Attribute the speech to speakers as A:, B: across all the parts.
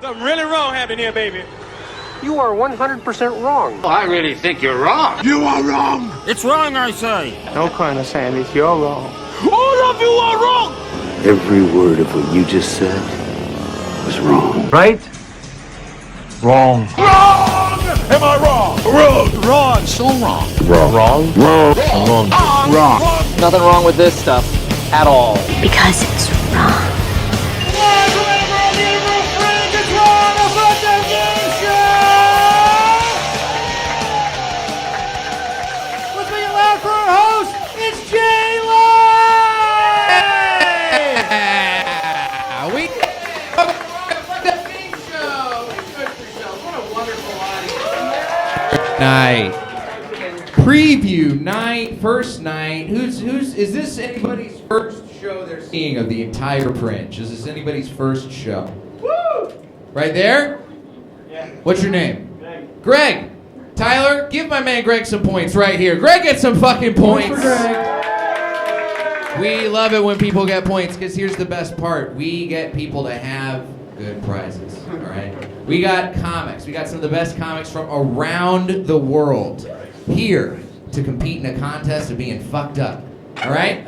A: Something really wrong happened here, baby.
B: You are 100% wrong.
C: Oh, I really think you're wrong.
D: You are wrong.
E: It's wrong, I say.
B: No kind of Sandy, you're wrong.
A: All of you are wrong.
D: Every word of what you just said was wrong.
B: Right? Wrong.
D: Wrong! Am I wrong? Wrong.
E: Wrong, so wrong.
D: Wrong.
B: Wrong?
D: Wrong.
B: Wrong.
D: Wrong.
F: Nothing wrong with this stuff at all.
G: Because it's wrong.
H: Night. Preview night, first night. Is this anybody's first show they're seeing of the entire Fringe? Is this anybody's first show? Woo! Right there?
A: Yeah.
H: What's your name?
A: Greg.
H: Greg. Tyler, give my man Greg some points right here. Greg gets some fucking points. We love it when people get points, because here's the best part. We get people to have good prizes, all right? We got comics. We got some of the best comics from around the world here to compete in a contest of being fucked up, all right?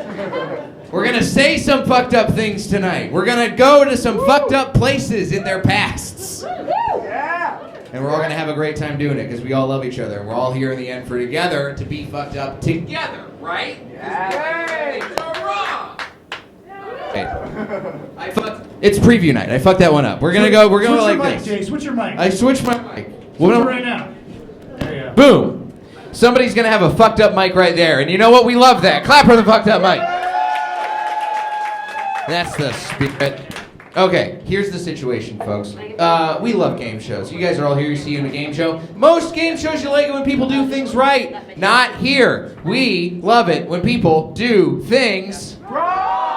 H: We're going to say some fucked up things tonight. We're going to go to some fucked up places in their pasts. And we're all going to have a great time doing it, because we all love each other. And we're all here in the end for together to be fucked up together, right? Yeah. Things are wrong. It's preview night. I fucked that one up. We're gonna go like this.
I: Jay, switch your mic.
H: I switched my mic.
I: Switch it right now. There you go.
H: Boom. Somebody's gonna have a fucked up mic right there, and you know what? We love that. Clap for the fucked up mic. That's the spirit. Okay, here's the situation, folks. We love game shows. You guys are all here. You see you in a game show. Most game shows, you like it when people do things right. Not here. We love it when people do things wrong.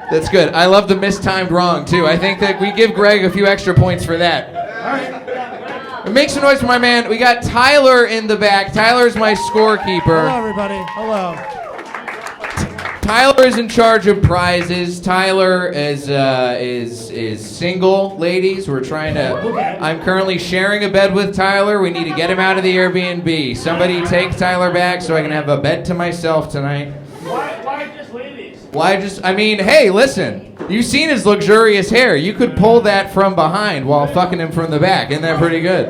H: That's good. I love the mistimed wrong, too. I think that we give Greg a few extra points for that.
I: All right.
H: Make some noise for my man. We got Tyler in the back. Tyler's my scorekeeper.
I: Hello, everybody. Hello.
H: Tyler is in charge of prizes. Tyler is single, ladies. We're trying to... I'm currently sharing a bed with Tyler. We need to get him out of the Airbnb. Somebody take Tyler back so I can have a bed to myself tonight.
A: Why just ladies?
H: Hey, listen. You've seen his luxurious hair. You could pull that from behind while fucking him from the back. Isn't that pretty good?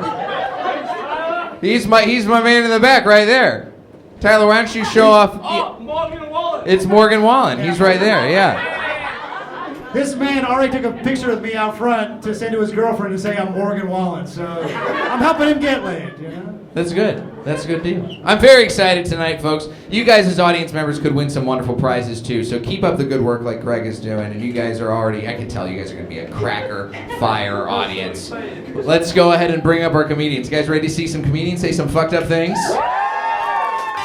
H: He's my man in the back right there. Tyler, why don't you show off?
A: Morgan Wallen.
H: It's Morgan Wallen. He's right there, yeah.
I: This man already took a picture with me out front to send to his girlfriend to say I'm Morgan Wallen. So I'm helping him get laid, you know?
H: That's good. That's a good deal. I'm very excited tonight, folks. You guys as audience members could win some wonderful prizes, too. So keep up the good work like Greg is doing. And you guys are already, I can tell you guys are going to be a cracker fire audience. Let's go ahead and bring up our comedians. You guys ready to see some comedians say some fucked up things?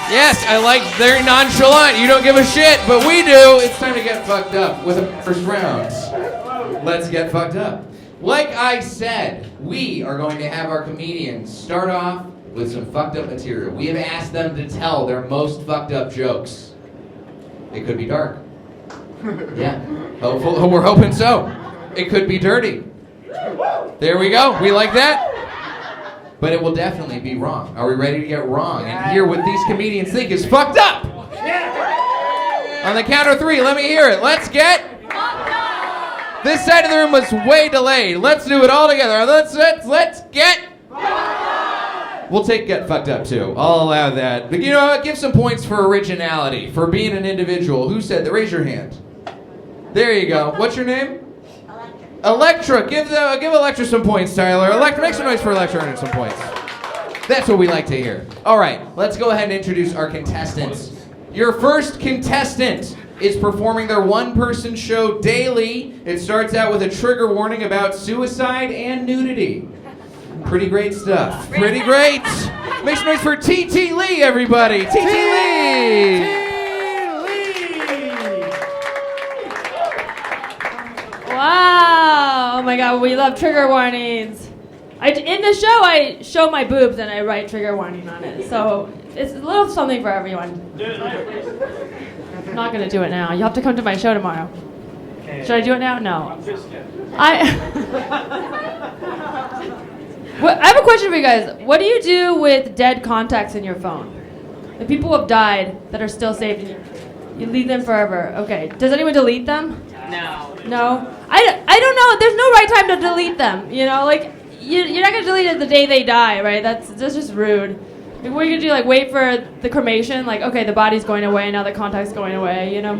H: Yes, I like very nonchalant. You don't give a shit, but we do. It's time to get fucked up with the first rounds. Let's get fucked up. Like I said, we are going to have our comedians start off with some fucked up material. We have asked them to tell their most fucked up jokes. It could be dark. Yeah, we're hoping so. It could be dirty. There we go. We like that. But it will definitely be wrong. Are we ready to get wrong and hear what these comedians think is fucked up? On the count of three, let me hear it. Let's get fucked up. This side of the room was way delayed. Let's do it all together. Let's get fucked up. We'll take get fucked up too. I'll allow that. But you know what? Give some points for originality, for being an individual. Who said that? Raise your hand. There you go. What's your name? Electra, give Electra some points, Tyler. Electra, make some noise for Electra earning some points. That's what we like to hear. All right, let's go ahead and introduce our contestants. Your first contestant is performing their one-person show daily. It starts out with a trigger warning about suicide and nudity. Pretty great stuff. Pretty great. Make some noise for Titi Lee, everybody. Titi Lee.
J: Wow! Oh my god, we love trigger warnings. In the show, I show my boobs and I write trigger warning on it. So it's a little something for everyone. I'm not going to do it now. You'll have to come to my show tomorrow.
I: Okay.
J: Should I do it now? No.
A: I'm just kidding.
J: I have a question for you guys. What do you do with dead contacts in your phone? The people who have died that are still saved, you leave them forever. Okay. Does anyone delete them? No? I don't know. There's no right time to delete them. You know, like, you're not going to delete it the day they die, right? That's just rude. Like, what are you going to do? Like, wait for the cremation? Like, okay, the body's going away, now the contact's going away, you know?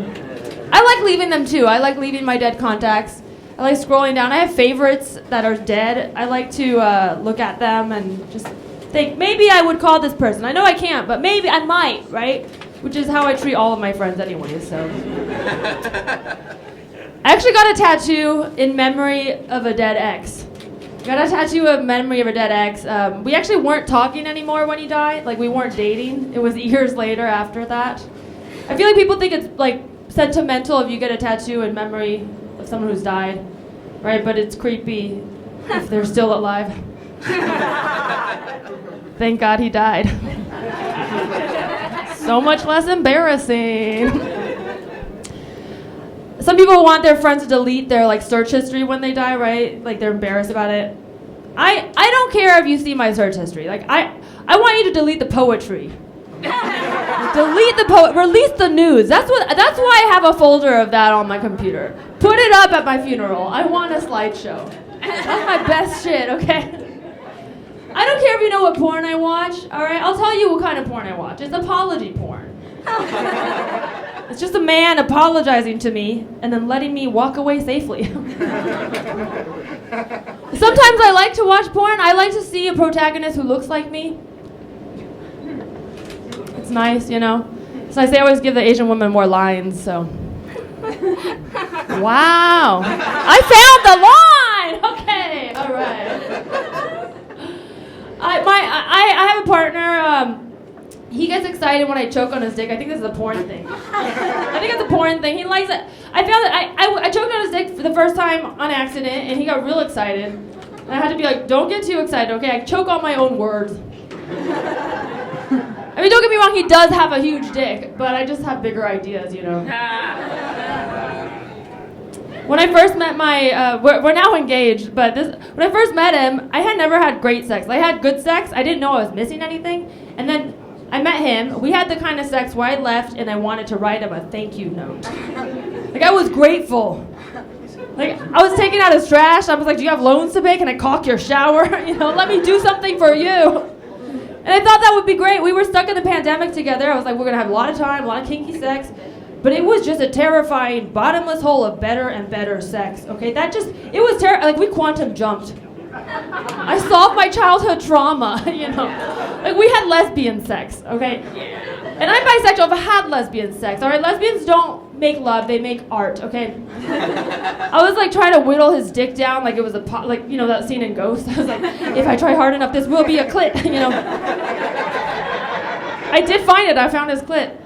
J: I like leaving them, too. I like leaving my dead contacts. I like scrolling down. I have favorites that are dead. I like to look at them and just think, maybe I would call this person. I know I can't, but maybe I might, right? Which is how I treat all of my friends anyway, so. I actually got a tattoo in memory of a dead ex. Got a tattoo in memory of a dead ex. We actually weren't talking anymore when he died. Like, we weren't dating. It was years later after that. I feel like people think it's, like, sentimental if you get a tattoo in memory of someone who's died, right? But it's creepy if they're still alive. Thank God he died. So much less embarrassing. Some people want their friends to delete their like search history when they die, right? Like they're embarrassed about it. I don't care if you see my search history. Like I want you to delete the poetry. Delete the release the news. That's why I have a folder of that on my computer. Put it up at my funeral. I want a slideshow. That's my best shit, okay? I don't care if you know what porn I watch, all right? I'll tell you what kind of porn I watch. It's apology porn. It's just a man apologizing to me and then letting me walk away safely. Sometimes I like to watch porn. I like to see a protagonist who looks like me. It's nice, you know? It's nice. They always give the Asian woman more lines, so. Wow. I found the line! Okay, all right. I have a partner, he gets excited when I choke on his dick. I think this is a porn thing. I think it's a porn thing. He likes it. I found that I choked on his dick for the first time on accident, and he got real excited. And I had to be like, don't get too excited, okay? I choke on my own words. I mean, don't get me wrong, he does have a huge dick, but I just have bigger ideas, you know. When I first met my, we're now engaged, but when I first met him, I had never had great sex. I had good sex, I didn't know I was missing anything, and then I met him, we had the kind of sex where I left and I wanted to write him a thank you note. Like, I was grateful. Like, I was taking out his trash, I was like, do you have loans to pay? Can I caulk your shower? You know, let me do something for you. And I thought that would be great. We were stuck in the pandemic together. I was like, we're gonna have a lot of time, a lot of kinky sex. But it was just a terrifying bottomless hole of better and better sex, okay? It was like we quantum jumped. I solved my childhood trauma, you know? Like we had lesbian sex, okay? And I'm bisexual, but I had lesbian sex, all right? Lesbians don't make love, they make art, okay? I was like trying to whittle his dick down like it was like, you know, that scene in Ghost? I was like, if I try hard enough, this will be a clit, you know? I did find it, I found his clit.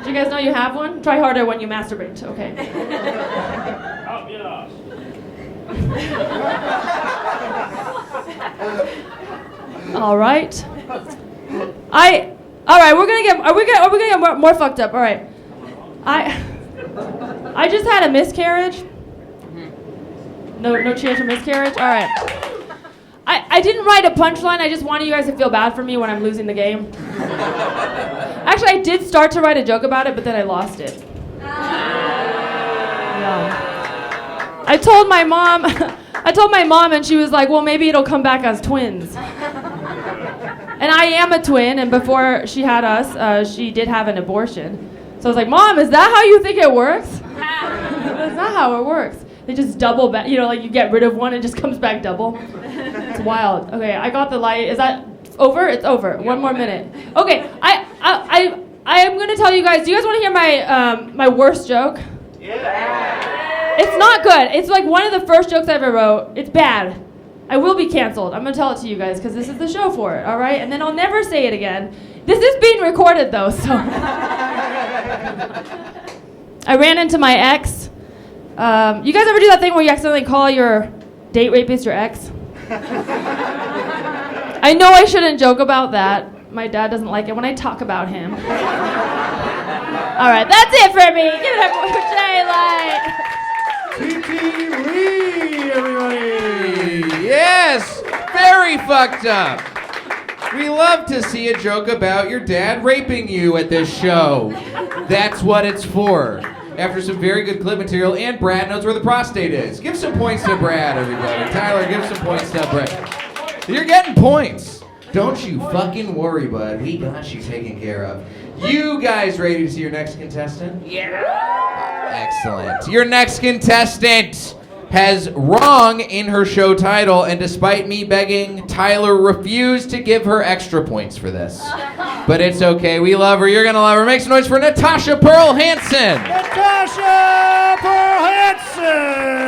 J: Do you guys know you have one? Try harder when you masturbate, okay?
A: Oh, yeah.
J: All right. All right, we're gonna get more fucked up. All right. I just had a miscarriage. No cheers for miscarriage. All right. I didn't write a punchline. I just wanted you guys to feel bad for me when I'm losing the game. Actually, I did start to write a joke about it, but then I lost it. Yeah. I told my mom, and she was like, well, maybe it'll come back as twins. And I am a twin, and before she had us, she did have an abortion. So I was like, Mom, is that how you think it works? That's not how it works. They just double back, you know, like you get rid of one and it just comes back double. It's wild. Okay, I got the light. Is that over? It's over. One more minute. Okay, I am gonna tell you guys. Do you guys want to hear my worst joke? Yeah. It's not good. It's like one of the first jokes I ever wrote. It's bad. I will be canceled. I'm gonna tell it to you guys because this is the show for it. All right, and then I'll never say it again. This is being recorded though, so. I ran into my ex. You guys ever do that thing where you accidentally call your date rapist your ex? I know I shouldn't joke about that. My dad doesn't like it when I talk about him. All right, that's it for me. Give it up for Daylight.
I: Lee, everybody.
H: Yes, very fucked up. We love to see a joke about your dad raping you at this show. That's what it's for. After some very good clip material, and Brad knows where the prostate is. Give some points to Brad, everybody. Tyler, give some points to Brad. You're getting points. Don't you fucking worry, bud. We got you taken care of. You guys ready to see your next contestant? Yeah. Excellent. Your next contestant has wrong in her show title, and despite me begging, Tyler refused to give her extra points for this. But it's okay. We love her. You're going to love her. Make some noise for Natasha Pearl Hansen.
I: Natasha Pearl Hansen.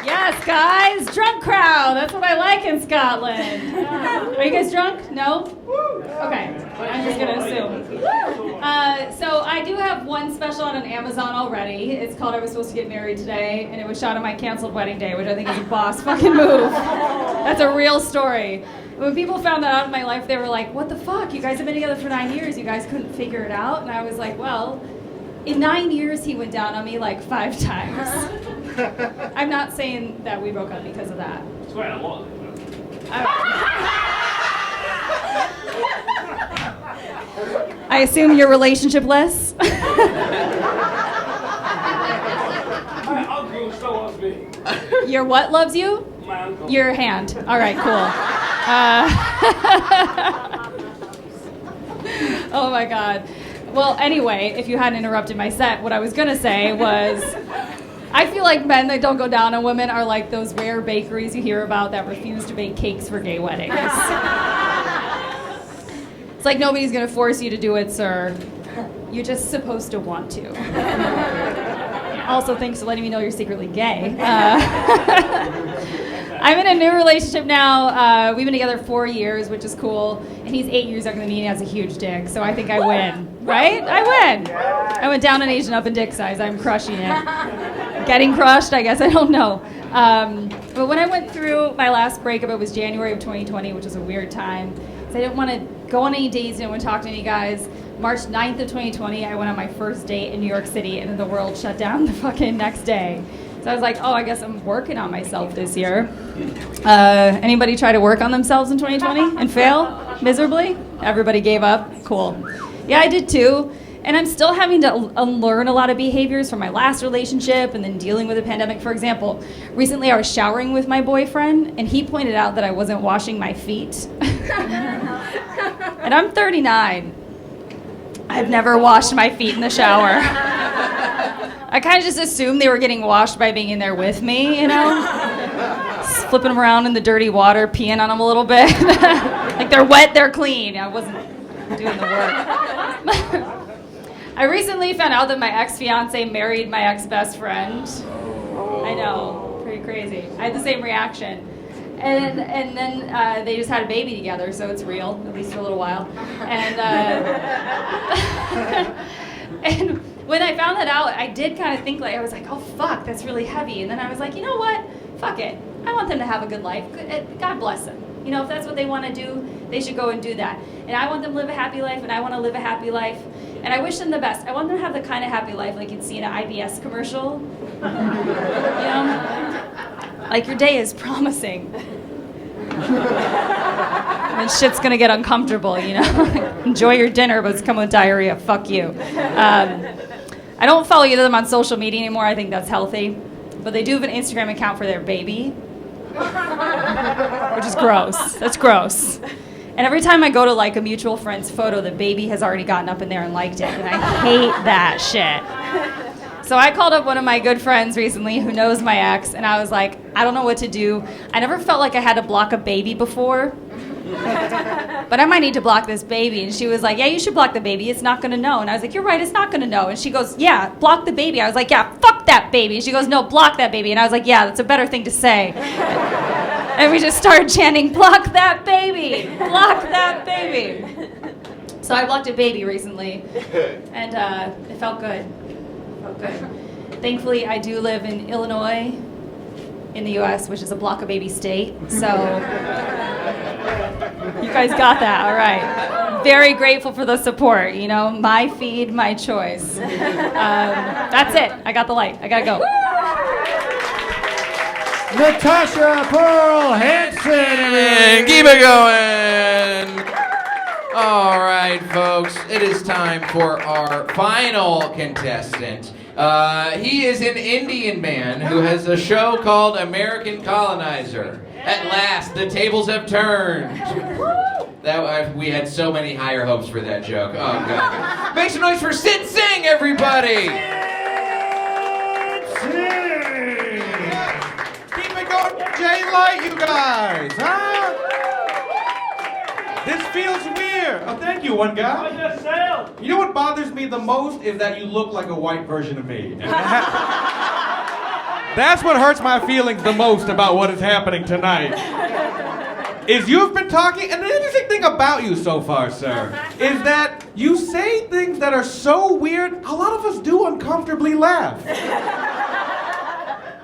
K: Yes, guys, drunk crowd. That's what I like in Scotland. Are you guys drunk? No? Okay, I'm just gonna assume. So I do have one special on Amazon already. It's called I Was Supposed to Get Married Today, and it was shot on my canceled wedding day, which I think is a boss fucking move. That's a real story. When people found that out in my life, they were like, what the fuck? You guys have been together for 9 years. You guys couldn't figure it out? And I was like, well, in 9 years, he went down on me like 5 times. I'm not saying that we broke up because of that.
A: It's quite a lot.
K: I assume you're relationship-less?
A: My uncle still loves me.
K: Your what loves you?
A: My uncle.
K: Your hand. All right, cool. Oh my God. Well, anyway, if you hadn't interrupted my set, what I was going to say was, I feel like men that don't go down on women are like those rare bakeries you hear about that refuse to bake cakes for gay weddings. It's like nobody's going to force you to do it, sir. You're just supposed to want to. Also, thanks for letting me know you're secretly gay. I'm in a new relationship now. We've been together 4 years, which is cool. And he's 8 years younger than me and he has a huge dick. So I think I win, right? I win. I went down an Asian up in dick size. I'm crushing it. Getting crushed, I guess. I don't know. But when I went through my last breakup, it was January of 2020, which was a weird time. So I didn't want to go on any dates, didn't want to talk to any guys. March 9th of 2020, I went on my first date in New York City, and then the world shut down the fucking next day. So I was like, oh, I guess I'm working on myself this year. Anybody try to work on themselves in 2020 and fail miserably? Everybody gave up? Cool. Yeah, I did too. And I'm still having to unlearn a lot of behaviors from my last relationship and then dealing with the pandemic. For example, recently I was showering with my boyfriend, and he pointed out that I wasn't washing my feet. And I'm 39. I've never washed my feet in the shower. I kind of just assumed they were getting washed by being in there with me, you know? Just flipping them around in the dirty water, peeing on them a little bit. Like they're wet, they're clean. I wasn't doing the work. I recently found out that my ex-fiance married my ex-best friend. I know, pretty crazy. I had the same reaction. And then they just had a baby together, so it's real, at least for a little while. And and when I found that out, I did kind of think, like, I was like, oh fuck, that's really heavy. And then I was like, you know what? Fuck it. I want them to have a good life. God bless them. You know, if that's what they want to do, they should go and do that. And I want them to live a happy life, and I want to live a happy life. And I wish them the best. I want them to have the kind of happy life like you'd see in an IBS commercial. You know? Like, your day is promising. And shit's gonna get uncomfortable, you know? Enjoy your dinner, but it's coming with diarrhea. Fuck you. I don't follow either of them on social media anymore. I think that's healthy. But they do have an Instagram account for their baby. Which is gross. That's gross. And every time I go to like a mutual friend's photo, the baby has already gotten up in there and liked it. And I hate that shit. So I called up one of my good friends recently who knows my ex, and I was like, I don't know what to do. I never felt like I had to block a baby before. But I might need to block this baby. And she was like, yeah, you should block the baby. It's not going to know. And I was like, you're right, it's not going to know. And she goes, yeah, block the baby. I was like, yeah, fuck that baby. And she goes, no, block that baby. And I was like, yeah, that's a better thing to say. And we just started chanting, block that baby, block that baby. So I blocked a baby recently, and it felt good. Thankfully, I do live in Illinois, in the U.S., which is a block a baby state. So you guys got that, all right. Very grateful for the support. You know, my feed, my choice. That's it. I got the light. I gotta go.
I: Natasha Pearl Hansen.
H: And keep it going. All right, folks, it is time for our final contestant. He is an Indian man who has a show called American Colonizer. At last, the tables have turned. We had so many higher hopes for that joke. Oh, God. Make some noise for Sid Singh, everybody.
L: Keep it going, J-Light, you guys, huh? This feels weird. Oh, thank you, one guy. You know what bothers me the most is that you look like a white version of me. And that's what hurts my feelings the most about what is happening tonight. Is you've been talking, and the interesting thing about you so far, sir, is that you say things that are so weird, a lot of us do uncomfortably laugh.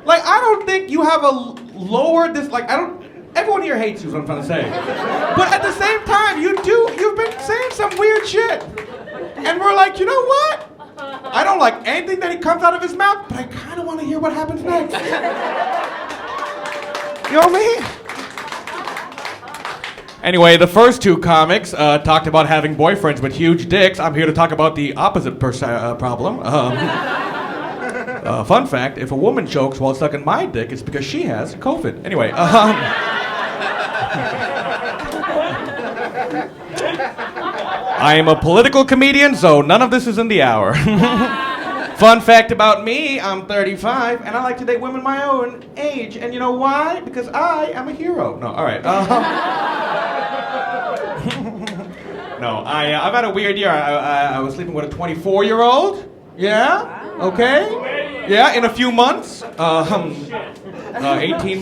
L: Like, I don't think you have a lower, everyone here hates you is what I'm trying to say. But at the same time, you've been saying some weird shit. And we're like, you know what? I don't like anything that comes out of his mouth, but I kind of want to hear what happens next. You know what I mean? Anyway, the first two comics talked about having boyfriends with huge dicks. I'm here to talk about the opposite problem. Fun fact, if a woman chokes while sucking my dick, it's because she has COVID. Anyway, I am a political comedian, so none of this is in the hour. Fun fact about me, I'm 35, and I like to date women my own age. And you know why? Because I am a hero. No, all right. No, I've had a weird year. I was sleeping with a 24-year-old. Yeah? Okay. Yeah, in a few months. 18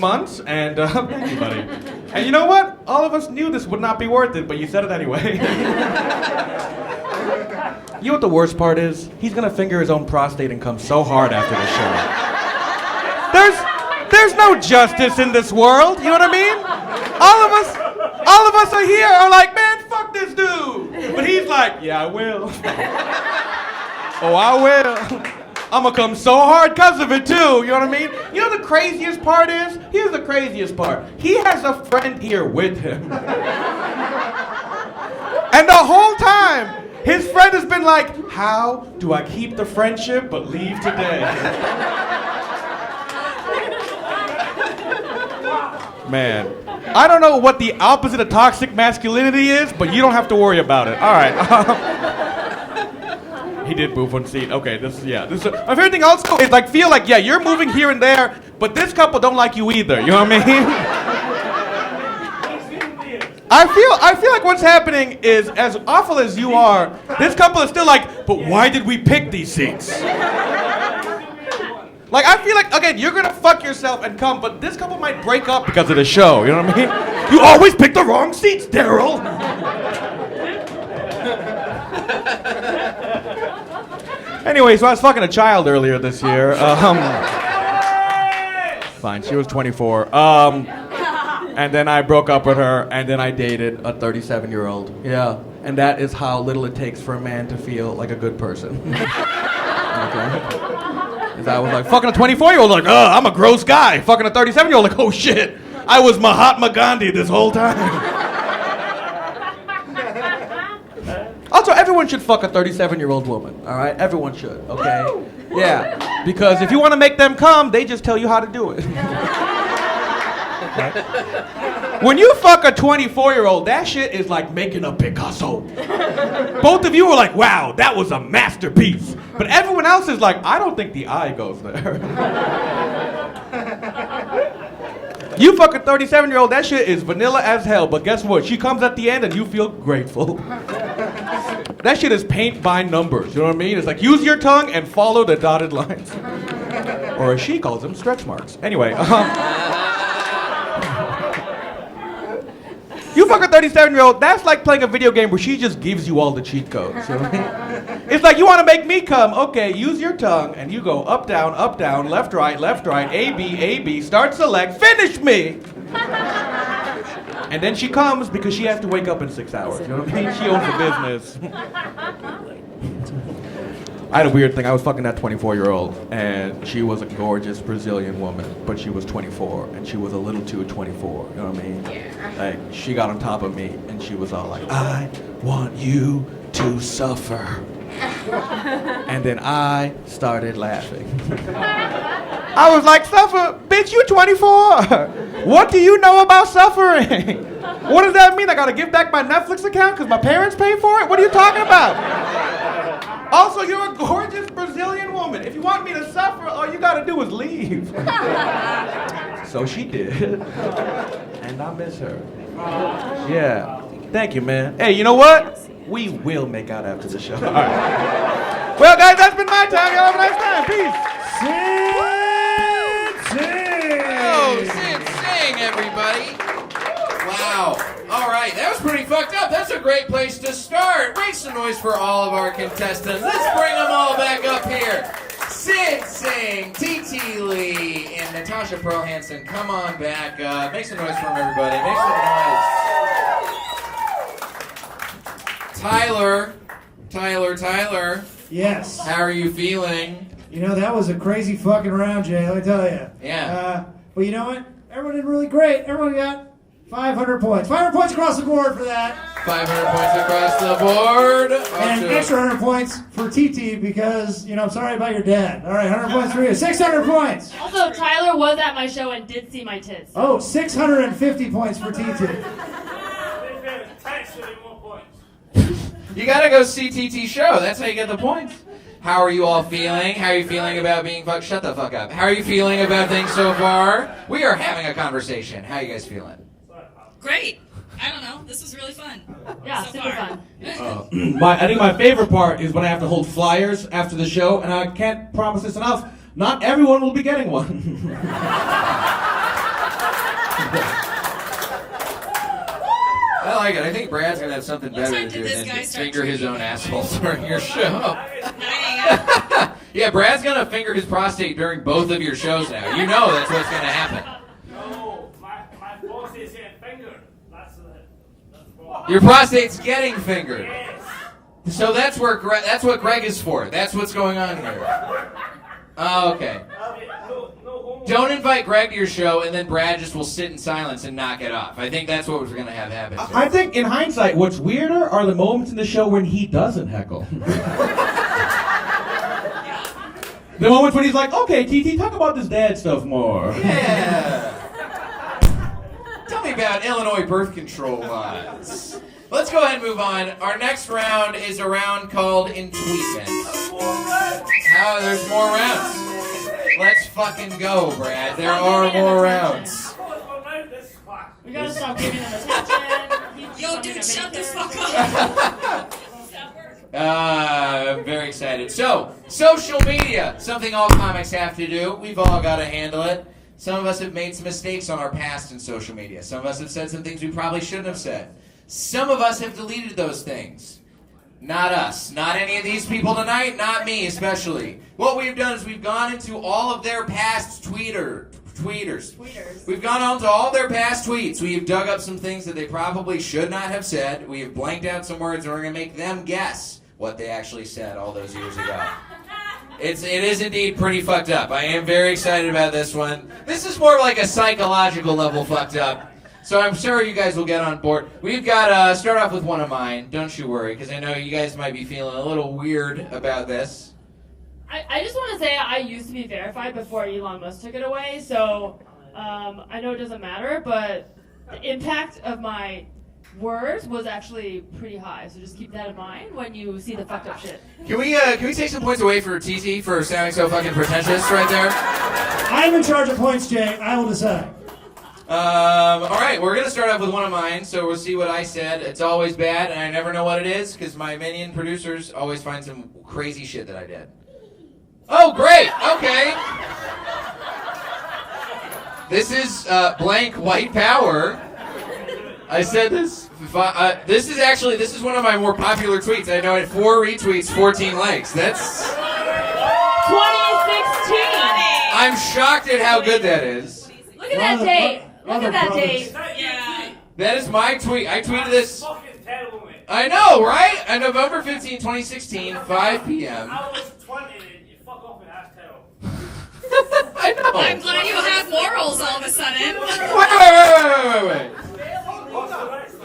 L: months, and thank you, buddy. And you know what? All of us knew this would not be worth it, but you said it anyway. You know what the worst part is? He's gonna finger his own prostate and come so hard after the show. There's no justice in this world, you know what I mean? All of us are here are like, man, fuck this dude. But he's like, yeah, I will. Oh, I will. I'm gonna come so hard because of it too, you know what I mean? You know the craziest part is? Here's the craziest part. He has a friend here with him. And the whole time, his friend has been like, how do I keep the friendship but leave today? Man, I don't know what the opposite of toxic masculinity is, but you don't have to worry about it. All right. He did move one seat. Okay, my favorite thing also is feel like, yeah, you're moving here and there, but this couple don't like you either. You know what I mean? I feel like what's happening is, as awful as you are, this couple is still like, but why did we pick these seats? Like, I feel like, again, you're gonna fuck yourself and come, but this couple might break up because of the show, you know what I mean? You always pick the wrong seats, Daryl! Anyway, so I was fucking a child earlier this year. Fine, she was 24. And then I broke up with her, and then I dated a 37-year-old. Yeah, and that is how little it takes for a man to feel like a good person. Okay? Because I was like, fucking a 24-year-old, like, I'm a gross guy. Fucking a 37-year-old, like, oh shit, I was Mahatma Gandhi this whole time. Also, everyone should fuck a 37-year-old woman, all right? Everyone should, okay? Yeah, because if you want to make them come, they just tell you how to do it. When you fuck a 24-year-old, that shit is like making a Picasso. Both of you are like, wow, that was a masterpiece. But everyone else is like, I don't think the eye goes there. You fuck a 37-year-old, that shit is vanilla as hell. But guess what? She comes at the end and you feel grateful. That shit is paint by numbers, you know what I mean? It's like, use your tongue and follow the dotted lines. Or as she calls them, stretch marks. Anyway, you fuck a 37-year-old, that's like playing a video game where she just gives you all the cheat codes. You know what I mean? It's like, you want to make me come, okay, use your tongue, and you go up, down, left, right, A, B, start, select, finish me! And then she comes because she has to wake up in 6 hours, you know what I mean? She owns the business. I had a weird thing. I was fucking that 24-year-old, and she was a gorgeous Brazilian woman, but she was 24, and she was a little too 24. You know what I mean? Yeah. Like, she got on top of me, and she was all like, I want you to suffer. And then I started laughing. I was like, suffer? Bitch, you 24. What do you know about suffering? What does that mean? I gotta give back my Netflix account because my parents pay for it? What are you talking about? Also, you're a gorgeous Brazilian woman. If you want me to suffer, all you gotta do is leave. So she did. And I miss her. Yeah. Thank you, man. Hey, you know what? We will make out after the show. All right. Well, guys, that's been my time. Y'all have a nice time. Peace.
H: Sid Singh! Oh, Sid Singh, everybody. Wow. All right, that was pretty fucked up. That's a great place to start. Make some noise for all of our contestants. Let's bring them all back up here. Sid Singh, Titi Lee, and Natasha Pearl Hansen, come on back. Make some noise for them, everybody. Make some noise. Tyler.
I: Yes.
H: How are you feeling?
I: You know, that was a crazy fucking round, Jay, let me tell you.
H: Yeah.
I: But you know what? Everyone did really great. Everyone got 500 points. 500 points across the board for that.
H: 500 points across the board.
I: And an extra 100 points for TT because, you know, I'm sorry about your dad. All right, 100 points for you. 600 points.
J: Also, Tyler was at my show and did see my tits.
I: Oh, 650 points for TT.
H: You gotta go see TT show. That's how you get the points. How are you all feeling? How are you feeling about being fucked? Shut the fuck up. How are you feeling about things so far? We are having a conversation. How are you guys feeling?
M: Great. I don't know. This was really fun.
J: Yeah,
M: so
J: super
M: far.
J: fun.
N: I think my favorite part is when I have to hold flyers after the show, and I can't promise this enough. Not everyone will be getting one.
H: I like it. I think Brad's gonna have something better to do than to finger his own asshole during your show. Yeah, Brad's gonna finger his prostate during both of your shows now. You know that's what's gonna happen.
A: No, my prostate getting fingered. That's
H: your prostate's getting fingered.
A: Yes.
H: So that's what Greg is for. That's what's going on here. Oh, okay. Don't invite Greg to your show, and then Brad just will sit in silence and knock it off. I think that's what we're going to have happen.
N: I think, in hindsight, what's weirder are the moments in the show when he doesn't heckle. The moments when he's like, okay, TT, talk about this dad stuff more.
H: Yeah. Tell me about Illinois birth control laws. Let's go ahead and move on. Our next round is a round called Intweetment. Oh, there's more rounds. Let's fucking go, Brad. There are more rounds.
J: We gotta stop giving him attention.
M: Yo, dude, shut the fuck up.
H: I'm very excited. So, social media, something all comics have to do. We've all got to handle it. Some of us have made some mistakes on our past in social media. Some of us have said some things we probably shouldn't have said. Some of us have deleted those things. Not us. Not any of these people tonight. Not me, especially. What we've done is we've gone into all of their past tweeters. We've gone on to all their past tweets. We've dug up some things that they probably should not have said. We have blanked out some words, and we're going to make them guess what they actually said all those years ago. It is indeed pretty fucked up. I am very excited about this one. This is more like a psychological level fucked up. So I'm sure you guys will get on board. We've got start off with one of mine. Don't you worry, because I know you guys might be feeling a little weird about this.
J: I just want to say I used to be verified before Elon Musk took it away, so I know it doesn't matter, but the impact of my words was actually pretty high. So just keep that in mind when you see the fucked up shit.
H: Can we take some points away for TT for sounding so fucking pretentious right there?
I: I'm in charge of points, Jay. I will decide.
H: All right, we're going to start off with one of mine, so we'll see what I said. It's always bad, and I never know what it is, because my minion producers always find some crazy shit that I did. Oh, great! Okay. This is blank white power. I said this. This is one of my more popular tweets. I know it 4 retweets, 14 likes. That's
J: 2016!
H: I'm shocked at how good that is.
J: Look at that date. Look at that date.
M: Yeah.
H: That is my tweet. I tweeted this. I know, right? On November 15, 2016, 5 p.m.
A: I was 20 and you fuck off in asshole.
H: I know.
M: I'm glad you have morals all of a sudden.
H: Wait.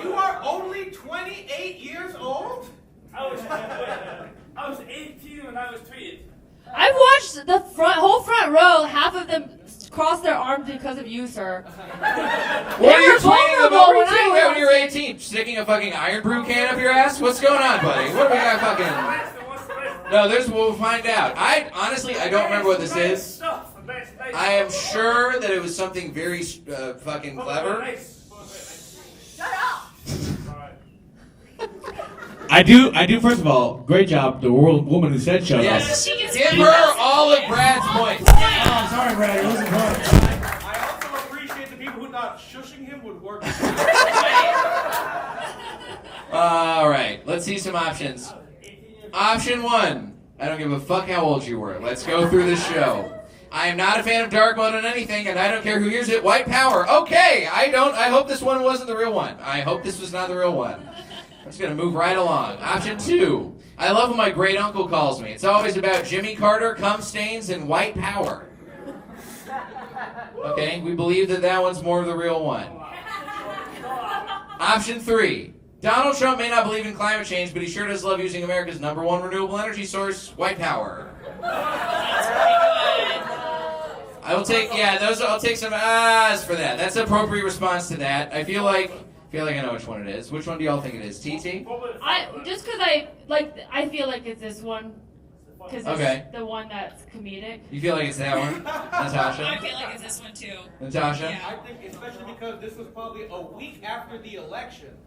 N: You are only 28 years old?
A: I was 18 when I was tweeted.
J: I've watched the whole front row. Half of them cross their arms because of you, sir.
H: What are you tweeting about when you were 18? Sticking a fucking iron brew can up your ass? What's going on, buddy? What do we got fucking... No, we'll find out. I don't remember what this is. I am sure that it was something very fucking clever.
M: Shut up.
N: I do, first of all, great job, the woman who said shut up.
H: Yes. Give her all of Brad's points.
I: Oh, I'm sorry, Brad. It wasn't fun.
N: I also appreciate the people who thought shushing him would work.
H: All right, let's see some options. Option 1. I don't give a fuck how old you were. Let's go through this show. I am not a fan of dark mode on anything, and I don't care who hears it. White power. Okay, I hope this one wasn't the real one. I hope this was not the real one. I'm just going to move right along. Option 2. I love when my great uncle calls me. It's always about Jimmy Carter, cum stains, and white power. Okay, we believe that one's more of the real one. Option 3. Donald Trump may not believe in climate change, but he sure does love using America's #1 renewable energy source, white power. I'll take some ahs for that. That's an appropriate response to that. I feel like I know which one it is. Which one do y'all think it is? TT?
J: Just because I feel like it's this one. Because it's the one that's comedic.
H: You feel like it's that one? Natasha?
M: I feel like it's this one too.
H: Natasha?
N: I think especially because this was probably a week after the election.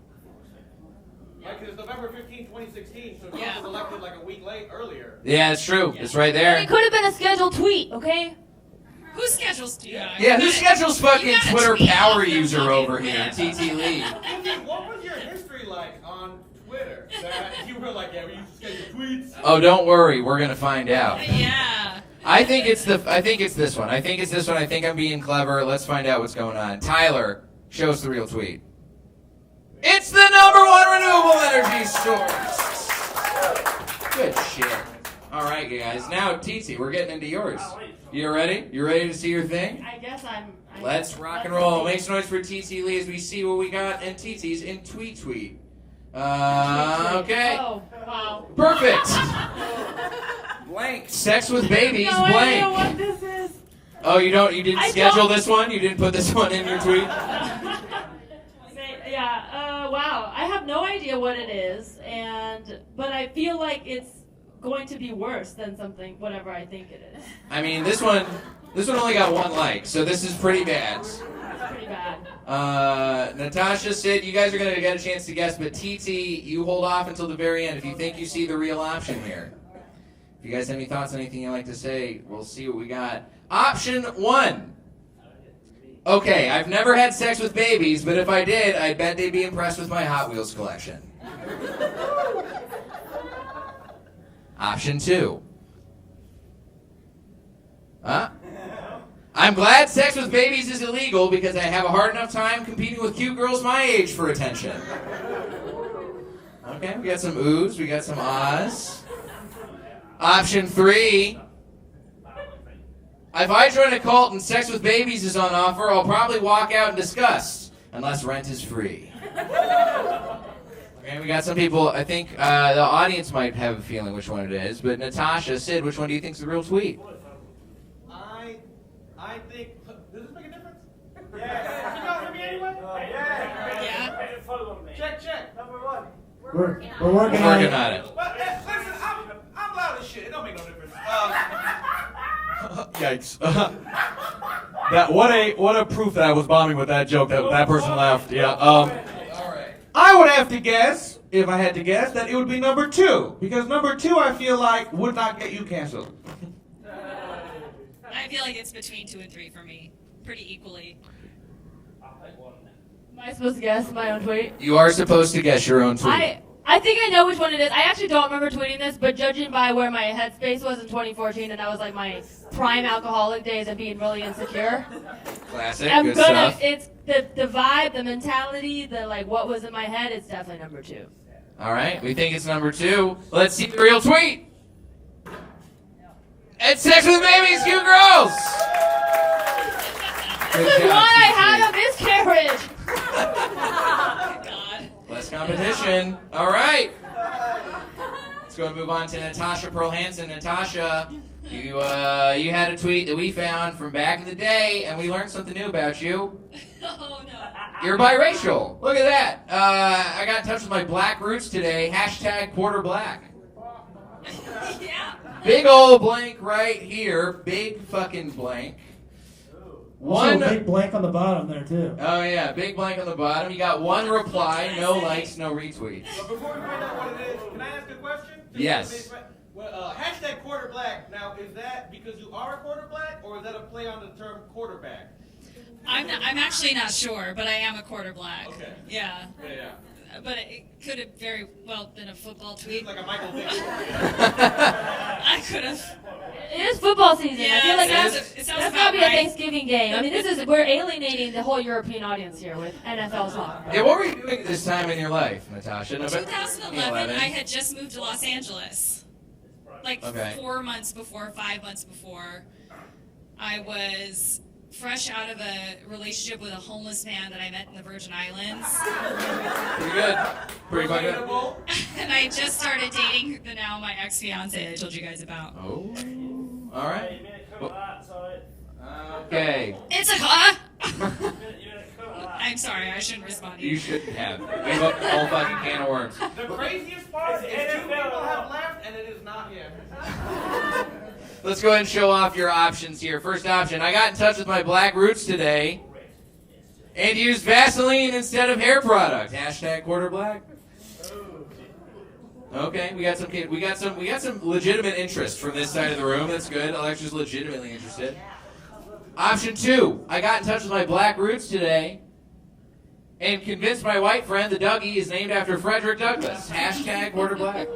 N: Like, it's November 15, 2016, so Trump was elected like a week earlier.
H: Yeah, it's true. It's right there.
J: It could have been a scheduled tweet, okay?
M: Who schedules do you guys?
H: Yeah, who schedules fucking Twitter power user over here? Titi Lee.
N: What was your history like on Twitter? That you were like, we used to schedule tweets.
H: Oh, don't worry, we're gonna find out.
M: Yeah.
H: I think it's this one. I think it's this one. I think I'm being clever. Let's find out what's going on. Tyler, show us the real tweet. It's the #1 renewable energy source. Good shit. All right, guys. Now, Titi, we're getting into yours. You ready? You ready to see your thing?
J: I guess I'm
H: Let's rock and roll. Make some noise for Titi Lee as we see what we got in Titi's in Tweet. Okay.
J: Oh, wow.
H: Perfect. Blank. Sex with babies.
J: No,
H: blank.
J: I don't know what this is.
H: Oh, you didn't schedule this one? You didn't put this one in your tweet?
J: Wow. I have no idea what it is, but I feel like it's going to be worse than whatever I think it is.
H: I mean, this one only got 1 like, so this is pretty bad.
J: It's pretty bad.
H: Natasha, Sid, you guys are going to get a chance to guess, but TT, you hold off until the very end if you think you see the real option here. If you guys have any thoughts, anything you'd like to say, we'll see what we got. Option 1. Okay, I've never had sex with babies, but if I did, I bet they'd be impressed with my Hot Wheels collection. Option 2. I'm glad sex with babies is illegal because I have a hard enough time competing with cute girls my age for attention. Okay, we got some oohs, we got some ahs. Option 3. If I join a cult and sex with babies is on offer, I'll probably walk out in disgust, unless rent is free. Okay, we got some people, I think the audience might have a feeling which one it is, but Natasha, Sid, which one do you think is the real tweet?
N: I think, does this make a difference? Yeah. You know me anyway?
M: Yeah.
N: Check. #1.
I: We're working on it.
N: But listen, I'm loud as shit. It don't make no difference. Yikes. What a proof that I was bombing with that joke that person laughed. Yeah. I would have to guess, if I had to guess, that it would be #2 because #2 I feel like would not get you canceled.
M: I feel like it's between 2 and 3 for me, pretty equally.
J: Am I supposed to guess my own tweet?
H: You are supposed to guess your own tweet.
J: I think I know which one it is. I actually don't remember tweeting this, but judging by where my headspace was in 2014, and that was like my prime alcoholic days of being really insecure.
H: Classic, good stuff.
J: It's the vibe, the mentality, what was in my head. It's definitely #2.
H: All right, we think it's number 2. Let's see the real tweet. It's sex with babies, cute girls.
J: This is why I had a miscarriage.
H: Less competition. All right. Let's go and move on to Natasha Pearl Hansen. Natasha, you had a tweet that we found from back in the day, and we learned something new about you.
M: Oh, no.
H: You're biracial. Look at that. I got in touch with my black roots today. # quarter black.
M: Yeah.
H: Big old blank right here. Big fucking blank.
I: Also, big blank on the bottom there, too.
H: Oh, yeah. Big blank on the bottom. You got 1 reply, no likes, no retweets.
N: But before we find out what it is, can I ask a question?
H: Yes.
N: Well, # quarter black. Now, is that because you are a quarter black, or is that a play on the term quarterback?
M: I'm actually not sure, but I am a quarter black.
N: Okay.
M: Yeah.
N: Yeah.
M: But it could have very well been a football tweet.
N: Like a Michael Vick.
M: I could have.
J: It is football season.
M: Yeah,
J: I feel like
M: it sounds
J: that's gotta be a
M: right.
J: Thanksgiving game. I mean, we're alienating the whole European audience here with NFL talk.
H: Yeah, what were you doing at this time in your life, Natasha?
M: 2011, I had just moved to Los Angeles. Like
H: Okay.
M: 4 months before, 5 months before. I was fresh out of a relationship with a homeless man that I met in the Virgin Islands.
H: Pretty good. Pretty fucking good.
M: And I just started dating the now my ex-fiance I told you guys about.
H: Oh. All right. Okay.
M: It's a I'm sorry, I shouldn't respond to you.
H: You shouldn't have. Give up the whole fucking can of worms.
N: The craziest part is 2 people have left, and it is not him.
H: Let's go ahead and show off your options here. First option, I got in touch with my black roots today and used Vaseline instead of hair product. # quarter black. Okay, we got some legitimate interest from this side of the room. That's good. Alexa's legitimately interested. Option 2, I got in touch with my black roots today and convinced my white friend the Dougie is named after Frederick Douglass. # quarter black.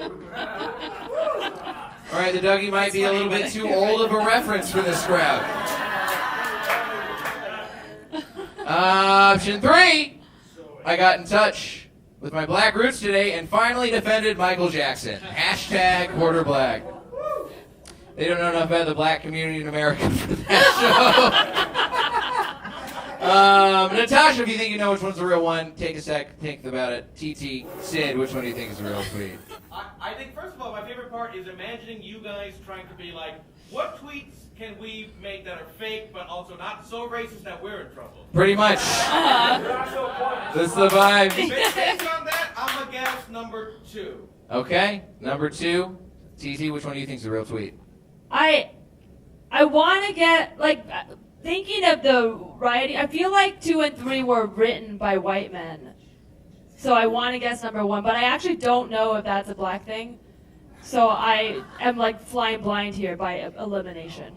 H: All right, the Dougie might be a little bit too old of a reference for this crowd. Option 3, I got in touch with my black roots today and finally defended Michael Jackson. # quarter black. They don't know enough about the black community in America for that show. Natasha, if you think you know which one's the real one, take a sec, think about it. TT, Sid, which one do you think is the real tweet?
N: I think, first of all, my favorite part is imagining you guys trying to be like, what tweets can we make that are fake, but also not so racist that we're in trouble?
H: Pretty much. That's the vibe.
N: Based on that, I'm going to guess number 2.
H: Okay, number 2. TT, which one do you think is the real tweet?
J: I want to get, like, thinking of the writing, I feel like 2 and 3 were written by white men. So I want to guess number 1, but I actually don't know if that's a black thing. So I am, like, flying blind here by elimination.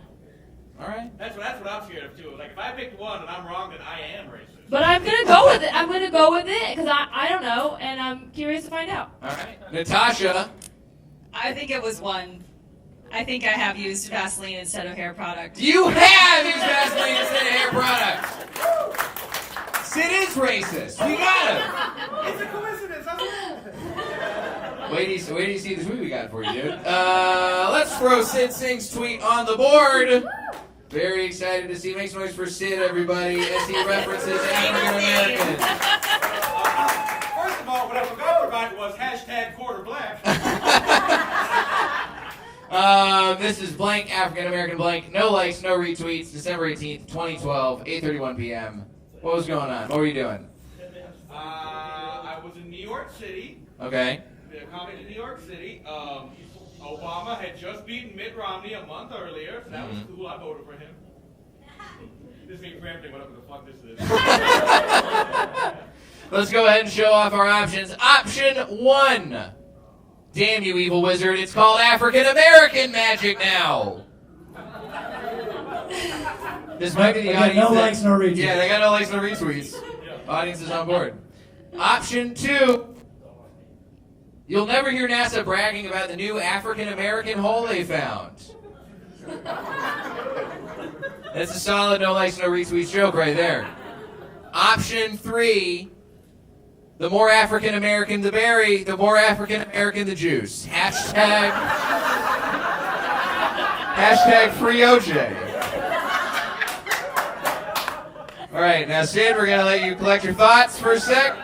H: All right.
N: That's what I'm scared of, too. Like, if I picked one and I'm wrong, then I am racist.
J: But I'm going to go with it. I'm going to go with it because I don't know, and I'm curious to find out.
H: All right. Natasha.
M: I think it was 1. I think I have used Vaseline instead of hair product.
H: You have used Vaseline instead of hair product. Sid is racist. We got him.
N: It's a coincidence.
H: Wait till you see the tweet we got for you, dude. Let's throw Sid Singh's tweet on the board. Very excited to see. Make some noise for Sid, everybody, as he references African Americans.
N: First of all, what I forgot to write was # quarter black.
H: This is blank African American blank. No likes, no retweets. December 18th, 2012, 8:31 p.m. What was going on? What were you doing?
N: I was in New York City.
H: Okay.
N: Did a comedy in New York City. Obama had just beaten Mitt Romney a month earlier, so that was cool. I voted for him. This is me preempting whatever the fuck this is.
H: Let's go ahead and show off our options. Option 1. Damn you, evil wizard. It's called African American magic now. This might be the audience.
I: No likes, no retweets.
H: Yeah, they got no likes, no retweets. Audience is on board. Option 2. You'll never hear NASA bragging about the new African American hole they found. That's a solid no likes, no retweets joke right there. Option 3. The more African American the berry, the more African American the juice. Hashtag free OJ. All right, now Sid, we're gonna let you collect your thoughts for a sec.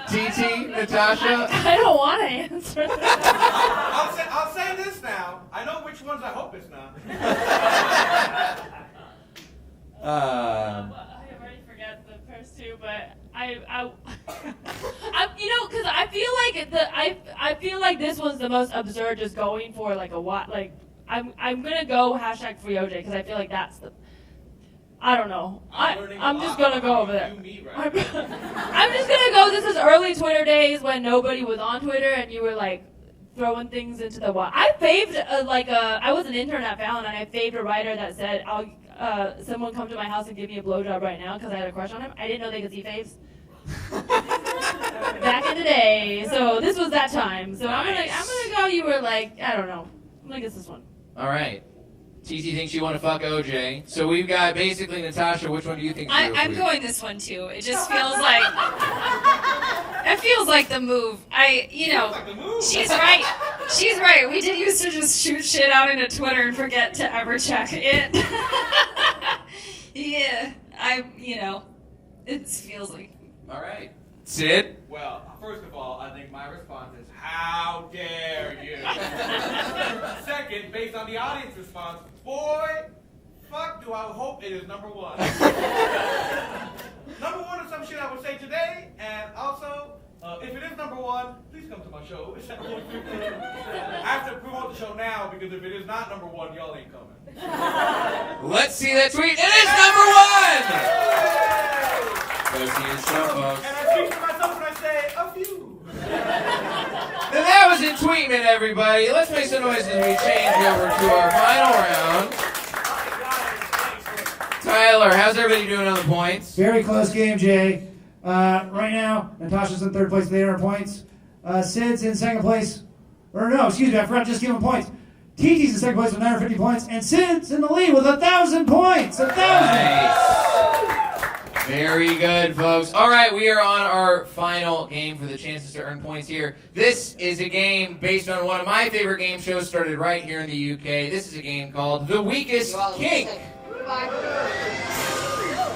H: TT, Natasha.
J: I don't want to answer that.
N: I'll say this now. I know which ones I hope it's not.
J: I already forget the first two, but I because I feel like this one's the most absurd, just going for like a what, like I'm gonna go hashtag free OJ because I feel like that's the. I don't know. I'm just gonna go over there. I'm just gonna go. This is early Twitter days when nobody was on Twitter and you were like throwing things into the water. I faved I was an intern at Fallon and I faved a writer that said, "I'll someone come to my house and give me a blowjob right now," because I had a crush on him. I didn't know they could see faves. Back in the day, so this was that time. So nice. I'm gonna go. You were like, I don't know. I'm gonna guess this one.
H: All right. TT thinks you want to fuck OJ. So we've got basically Natasha. Which one do you think?
M: I'm going this one too. It just feels like it feels like the move. She's right. She's right. We did used to just shoot shit out into Twitter and forget to ever check it. Yeah, it feels like.
H: All right, Sid.
N: Well, first of all, I think my response is, how dare you? Second, based on the audience response, boy, fuck do I hope it is number one. Number one is some shit I would say today, and also, if it is number one, please come to my show. I have to promote the show now, because if it is not number one, y'all ain't coming.
H: Let's see that tweet. It is number one! Go see your show, folks.
N: And I speak for myself when I say, a few.
H: And that was in Tweetman, everybody. Let's make some noise as we change over to our final round. Tyler, how's everybody doing on the points?
I: Very close game, Jay. Right now, Natasha's in third place with 800 points. Sid's in second place. Or no, excuse me, I forgot to just give him points. TT's in second place with 950 points, and Sid's in the lead with 1,000 points. 1,000.
H: Nice. Very good, folks. All right, we are on our final game for the chances to earn points here. This is a game based on one of my favorite game shows started right here in the UK. This is a game called The Weakest Kink.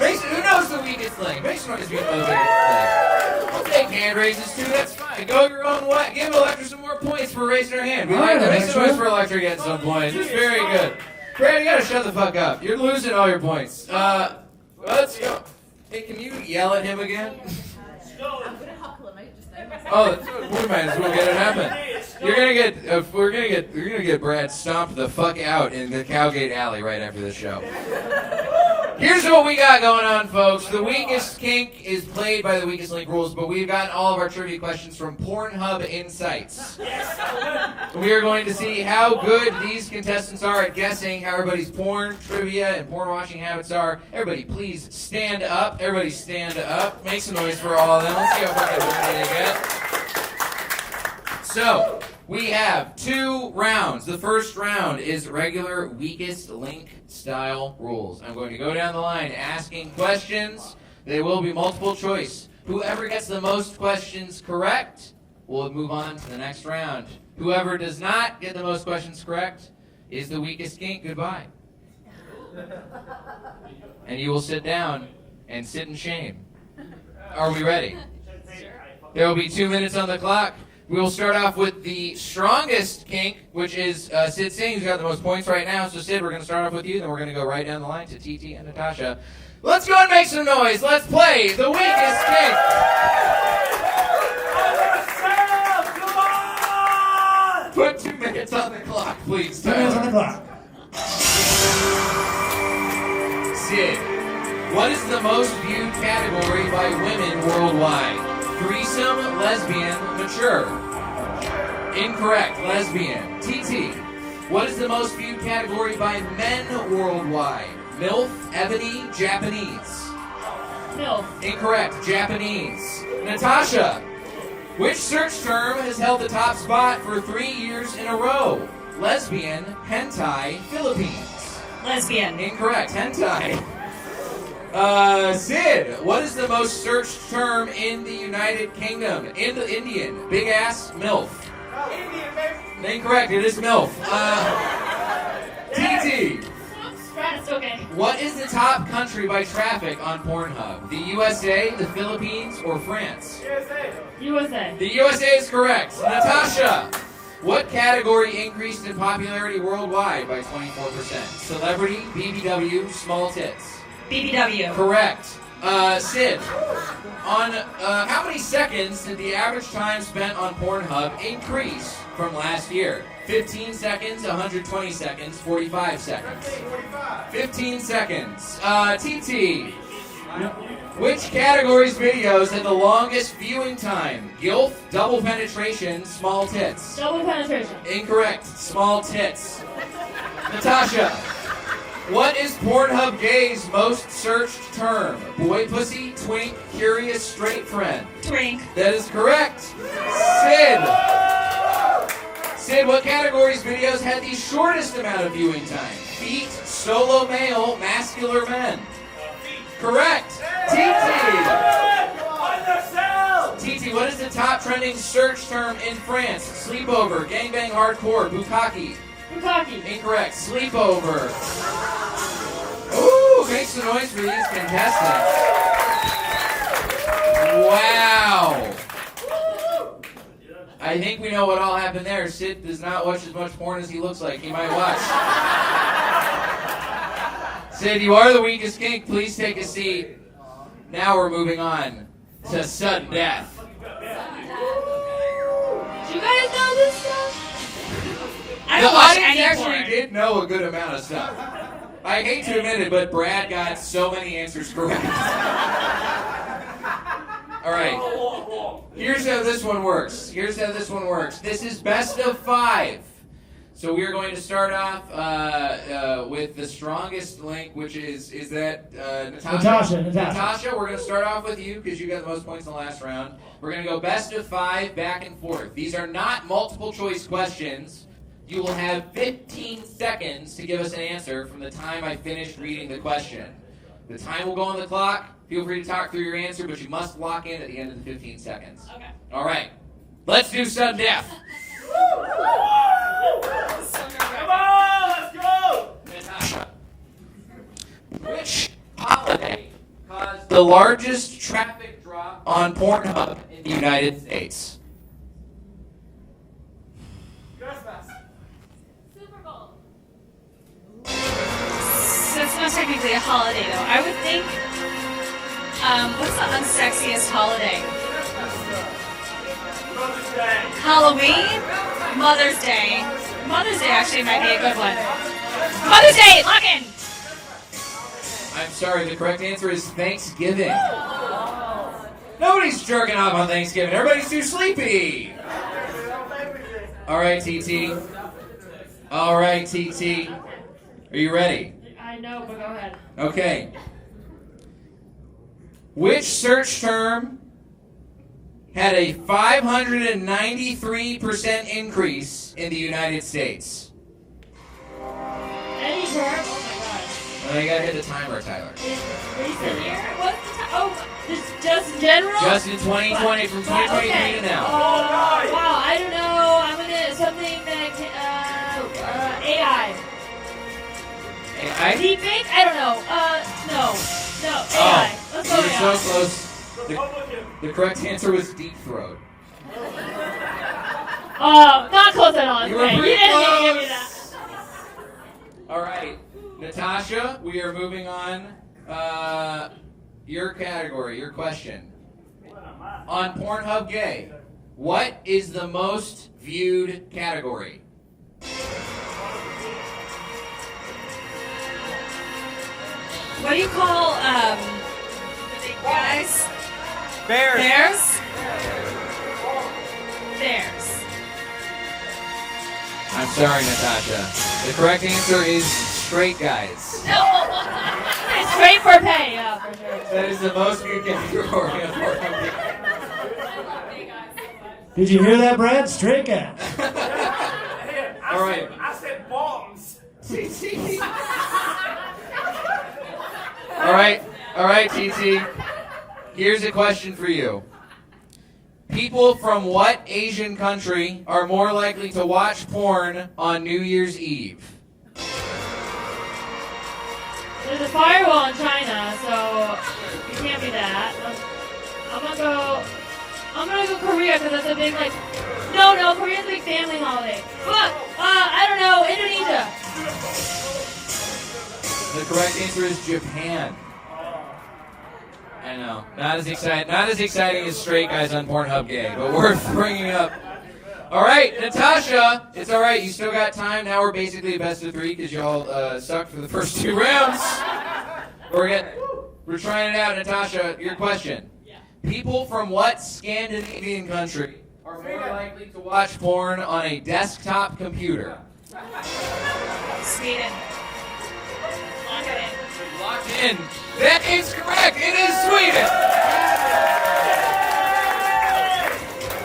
H: Mason, who knows the weakest link? Mason knows the weakest link. I'll take hand raises too, that's fine. Go your own way. Give Electra some more points for raising her hand. We like to make some noise for Electra getting some points. It's very good. Brad, you gotta shut the fuck up. You're losing all your points. Let's go. Hey, can you yell at him again?
J: I'm gonna huckle him. I just
H: Oh, we might as well get it happen. We're gonna get Brad stomped the fuck out in the Cowgate Alley right after this show. Here's what we got going on, folks. The Weakest Kink is played by the Weakest Link rules, but we've gotten all of our trivia questions from Pornhub Insights. We are going to see how good these contestants are at guessing how everybody's porn trivia and porn watching habits are. Everybody, please stand up. Everybody stand up. Make some noise for all of them. Let's see how fucking good they get. So, we have 2 rounds. The first round is regular Weakest Link style rules. I'm going to go down the line asking questions. They will be multiple choice. Whoever gets the most questions correct will move on to the next round. Whoever does not get the most questions correct is the Weakest Kink. Goodbye. And you will sit down and sit in shame. Are we ready? There will be 2 minutes on the clock. We will start off with the strongest kink, which is Sid Singh, who's got the most points right now. So, Sid, we're going to start off with you, then we're going to go right down the line to TT and Natasha. Let's go and make some noise. Let's play the Weakest Kink.
A: Come on!
H: Put 2 minutes on the clock, please.
I: 2 minutes on the clock.
H: Sid, what is the most viewed category by women worldwide? Threesome, lesbian, mature. Incorrect, lesbian. TT, what is the most viewed category by men worldwide? MILF, ebony, Japanese.
J: MILF.
H: Incorrect, Japanese. Natasha, which search term has held the top spot for 3 years in a row? Lesbian, hentai, Philippines.
M: Lesbian.
H: Incorrect, hentai. Sid, what is the most searched term in the United Kingdom? Indian. Big ass, MILF.
A: Indian, baby.
H: Incorrect, it is MILF. TT.
J: Stressed, okay.
H: What is the top country by traffic on Pornhub? The USA, the Philippines, or France?
J: USA.
H: The USA is correct. Natasha, what category increased in popularity worldwide by 24%? Celebrity, BBW, small tits.
M: BBW.
H: Correct. Sid, on how many seconds did the average time spent on Pornhub increase from last year? 15 seconds, 120 seconds, 45 seconds. 15 seconds. TT, which category's videos had the longest viewing time? Gilf, double penetration, small tits.
J: Double penetration.
H: Incorrect. Small tits. Natasha, what is Pornhub Gay's most searched term? Boy pussy, twink, curious, straight friend.
M: Twink.
H: That is correct. Sid, what category's videos had the shortest amount of viewing time? Feet, solo male, masculine men. Correct. TT, what is the top trending search term in France? Sleepover, gangbang hardcore, bukkake.
J: Bukkake.
H: Incorrect. Sleepover. Ooh, make some noise for these contestants. Wow. I think we know what all happened there. Sid does not watch as much porn as he looks like he might watch. Sid, you are the weakest kink. Please take a seat. Now we're moving on to sudden death.
J: Do you guys know this stuff?
M: I
H: The
M: don't watch
H: audience
M: any
H: actually
M: porn.
H: did know a good amount of stuff. I hate to admit it, but Brad got so many answers correct. All right. Here's how this one works. This is best of 5. So we are going to start off with the strongest link, which is that Natasha? Natasha, we're going to start off with you because you got the most points in the last round. We're going to go best of 5, back and forth. These are not multiple choice questions. You will have 15 seconds to give us an answer from the time I finish reading the question. The time will go on the clock. Feel free to talk through your answer, but you must lock in at the end of the 15 seconds.
M: Okay.
H: All right. Let's do sudden death.
A: Come on, let's go!
H: Natasha, which holiday caused the largest traffic drop on Pornhub in the United States?
A: Christmas.
J: Super Bowl.
M: So it's not technically a holiday, though. I would think, what's the unsexiest holiday?
A: Mother's Day.
M: Halloween? Mother's Day. Mother's Day actually might be a good one. Mother's Day, lock in!
H: I'm sorry, the correct answer is Thanksgiving. Nobody's jerking off on Thanksgiving. Everybody's too sleepy. All right, TT. Are you ready?
J: I know, but go ahead.
H: Okay. Which search term had a 593% increase in the United States?
J: Any term? Oh my god.
H: Well, you gotta hit the timer, Tyler.
J: Recent year? What's the time? Oh, just in general?
H: Just in 2020, from 2023
J: okay.
H: to now.
J: Wow, I don't know. I'm gonna something that AI.
H: AI?
J: Deepfake? I don't know. No, AI. Let's go
H: You were
J: AI.
H: so close. The correct answer was deep throat.
J: Not close at all.
H: You were
J: Okay,
H: pretty
J: you didn't
H: close.
J: give me that.
H: All right, Natasha, we are moving on. Your category, your question. On Pornhub Gay, what is the most viewed category?
M: What do you call, the big guys?
N: Bears.
M: Bears.
H: I'm sorry, Natasha. The correct answer is straight guys.
J: It's straight for pay, yeah, for sure.
H: That is the most viewed category on Pornhub Gay.
I: Did you hear that, Brad? Straight guy.
H: All right.
A: I said bombs.
H: All right, All right, TT. Here's a question for you. People from what Asian country are more likely to watch porn on New Year's Eve?
J: There's a firewall in China, so it can't be that. I'm gonna go Korea because that's a big No, Korea's a big family holiday. Fuck. I don't know. Indonesia.
H: The correct answer is Japan. I know. Not as exciting as Straight Guys on Pornhub Gay, but worth bringing up. All right, Natasha, it's all right. You still got time. Now we're basically a best of three because y'all sucked for the first 2 rounds. We're trying it out, Natasha. Your question: people from what Scandinavian country are more likely to watch porn on a desktop computer?
M: Sweden.
H: Locked in. That is correct. It is Sweden.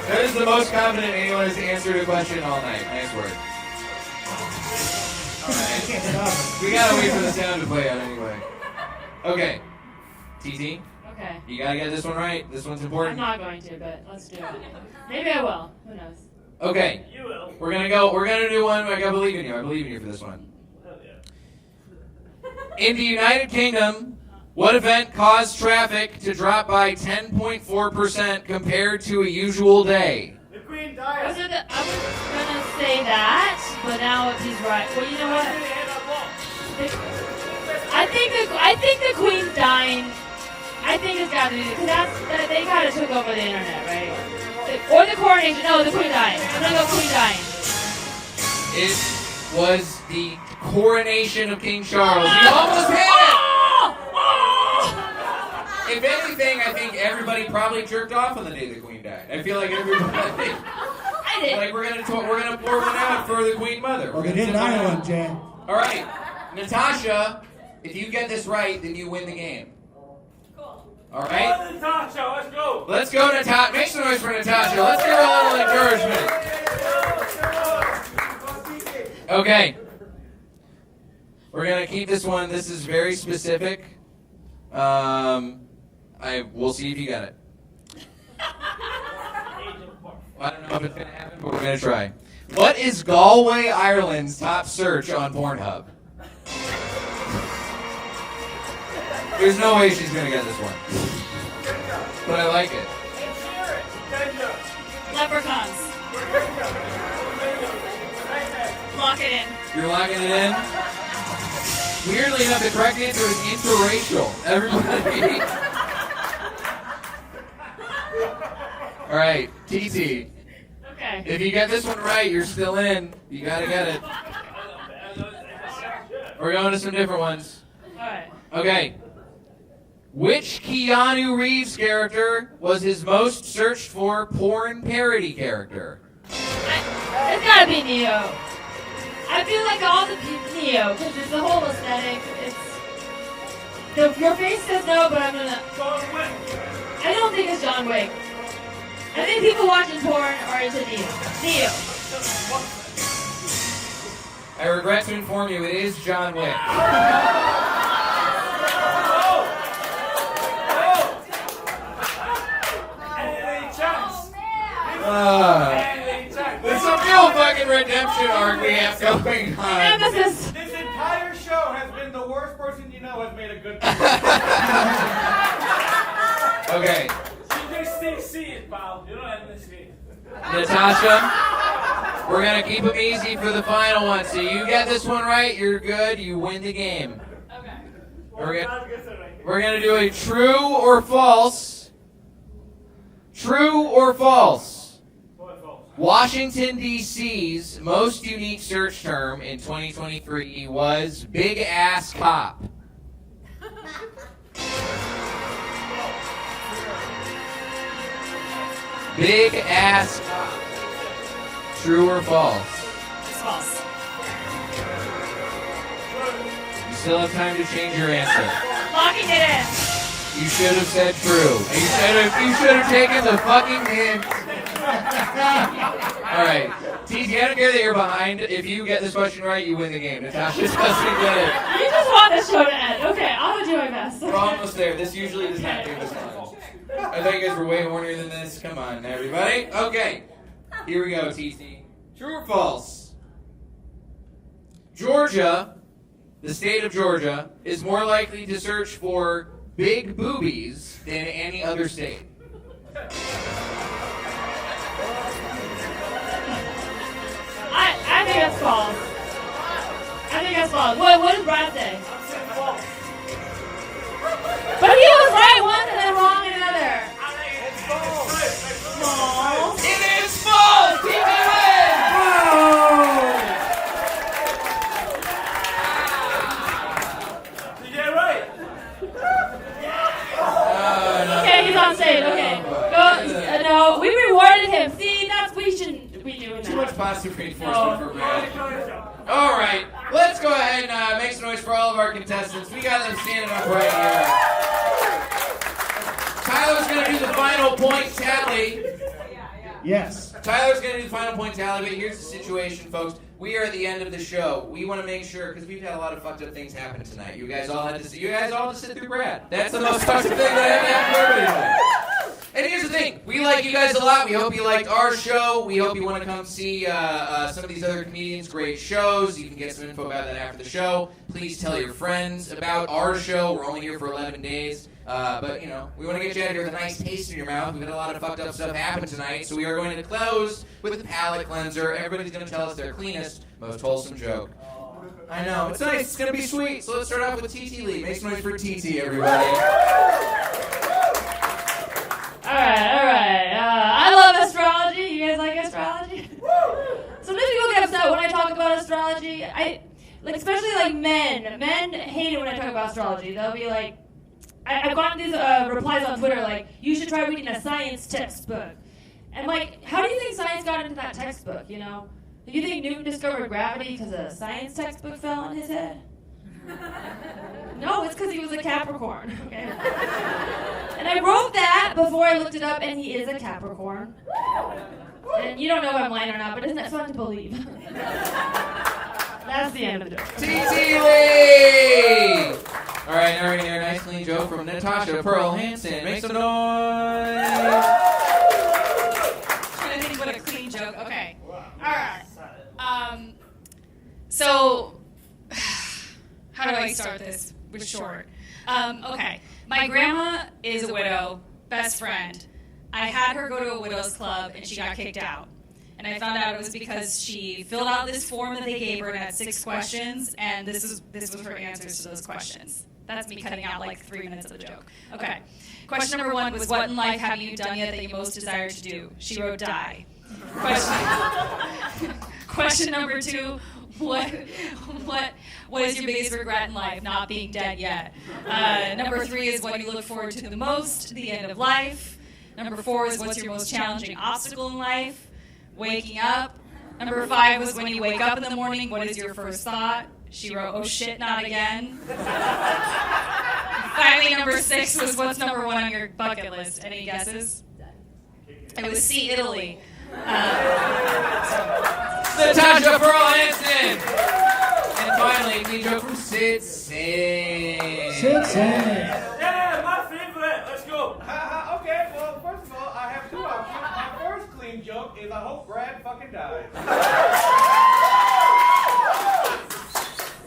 H: That is the most confident anyone has answered a question all night. Nice work. All right. We gotta wait for the sound to play out anyway. Okay. TT.
J: Okay.
H: You gotta get this one right. This one's important.
J: I'm not going to, but let's do it. Maybe I will. Who knows?
H: Okay. You will. We're gonna do one. I believe in you. I believe in you for this one. In the United Kingdom, what event caused traffic to drop by 10.4% compared to a usual day?
A: The Queen died.
J: I was gonna say that, but now he's right. Well, you know what? I think the Queen's dying. I think it's got to be because they kind of took over the internet, right? Or the coronation. No, the Queen dying. I'm gonna go Queen dying.
H: It was the coronation of King Charles. You almost had it! If anything, I think everybody probably jerked off on the day the Queen died. I feel like everybody.
J: I did.
H: Like we're gonna pour one out for the Queen Mother.
I: Well, they did in Ireland, Jay.
H: All right, Natasha. If you get this right, then you win the game.
J: Cool.
H: All right.
A: Go, Natasha, let's go.
H: Let's go, Natasha. Make some noise for Natasha. Let's give her a little encouragement. Okay. We're gonna keep this one. This is very specific. We'll see if you got it. I don't know if it's gonna happen, but we're gonna try. What is Galway, Ireland's top search on Pornhub? There's no way she's gonna get this one, but I like it.
M: Leprechauns. Lock it in.
H: You're locking it in? Weirdly enough, the correct answer is interracial. Everybody. All right, TT.
J: Okay.
H: If you get this one right, you're still in. You gotta get it. We're going to some different ones.
J: All right.
H: Okay. Which Keanu Reeves character was his most searched for porn parody character?
J: It's gotta be Neo. I feel like all the Neo, because it's the whole aesthetic. Your face says no, but I'm gonna. I don't think it's John Wick. I think people watching porn are into Neo.
H: I regret to inform you, it is John Wick. It's a real fucking redemption arc we have going on.
J: This
N: entire show has been the worst person you know has made a good
H: Okay.
A: You just see it, pal. You don't have to see it.
H: Natasha, we're going to keep them easy for the final one. So you get this one right, you're good, you win the game.
J: Okay.
H: We're going to do a true or false. True or false? Washington, D.C.'s most unique search term in 2023 was big ass cop. Big ass cop. True or false?
M: It's false.
H: You still have time to change your answer.
M: Locking it in.
H: You should have said true. You should have taken the fucking hint. All right, TT, I don't care that you're behind. If you get this question right, you win the game. Natasha doesn't get it.
J: You just want this show to end. Okay, I'm gonna do my best.
H: We're almost there. This usually does not take this long. I thought you guys were way hornier than this. Come on, everybody. Okay, here we go, TT. True or false? Georgia, the state of Georgia, is more likely to search for big boobies than any other state.
J: I think that's false. I think that's false. What did Brad say? But he was right one and then wrong another. Aww.
H: It is false! TT wins!
A: Did you get it right?
J: Okay, he's on stage. Okay. Go. No, we rewarded him. See, we shouldn't be doing that.
H: Too much positive reinforcement for Brad. All right, let's go ahead and make some noise for all of our contestants. We got them standing up right here. Tyler's going to do the final point tally.
I: Yes.
H: Tyler's going to do the final point tally, but here's the situation, folks. We are at the end of the show. We want to make sure, because we've had a lot of fucked up things happen tonight. You guys all had to sit through Brad. That's the most fucked up thing that happened for everybody tonight. And here's the thing, we like you guys a lot. We hope you liked our show. We hope you want to come see some of these other comedians' great shows. You can get some info about that after the show. Please tell your friends about our show. We're only here for 11 days. But, you know, we want to get you out of here with a nice taste in your mouth. We've had a lot of fucked up stuff happen tonight, so we are going to close with the palate cleanser. Everybody's going to tell us their cleanest, most wholesome joke. I know, it's nice. It's going to be sweet. So let's start off with Titi Lee. Make some noise for Titi, everybody.
J: All right. I love astrology. You guys like astrology? Sometimes people get upset when I talk about astrology. Especially like men. Men hate it when I talk about astrology. They'll be like, I've gotten these replies on Twitter like, you should try reading a science textbook. And like, how do you think science got into that textbook, you know? Do you think Newton discovered gravity because a science textbook fell on his head? No, it's because he was a Capricorn. Okay. And I wrote that before I looked it up, and he is a Capricorn. And you don't know if I'm lying or not, but isn't that fun to believe? That's the end of the joke.
H: Titi Lee! All right, now we're going to hear a nice clean joke from Natasha Pearl Hansen. Make some noise!
M: Trying to think what a clean joke. Okay. All right. So, how do I start this? With short. Okay. My grandma is a widow, best friend. I had her go to a widow's club and she got kicked out. And I found out it was because she filled out this form that they gave her and had 6 questions, and this was her answers to those questions. That's me cutting out like 3 minutes of the joke. Okay. Question number 1 was, what in life haven't you done yet that you most desire to do? She wrote die. Question number 2, what is your biggest regret in life? Not being dead yet. Number 3 is what you look forward to the most, the end of life. Number 4 is what's your most challenging obstacle in life? Waking up. Number 5 was when you wake up in the morning, what is your first thought? She wrote, oh shit, not again. Finally, number 6 was what's number 1 on your bucket list? Any guesses? It was see Italy.
H: Natasha Pearl Hansen! And finally, a clean joke from Sid Singh.
I: Sid Singh.
A: Yeah, my favorite. Let's go.
N: Okay, well, first of all, I have 2 options. My first clean joke is I hope Brad fucking dies.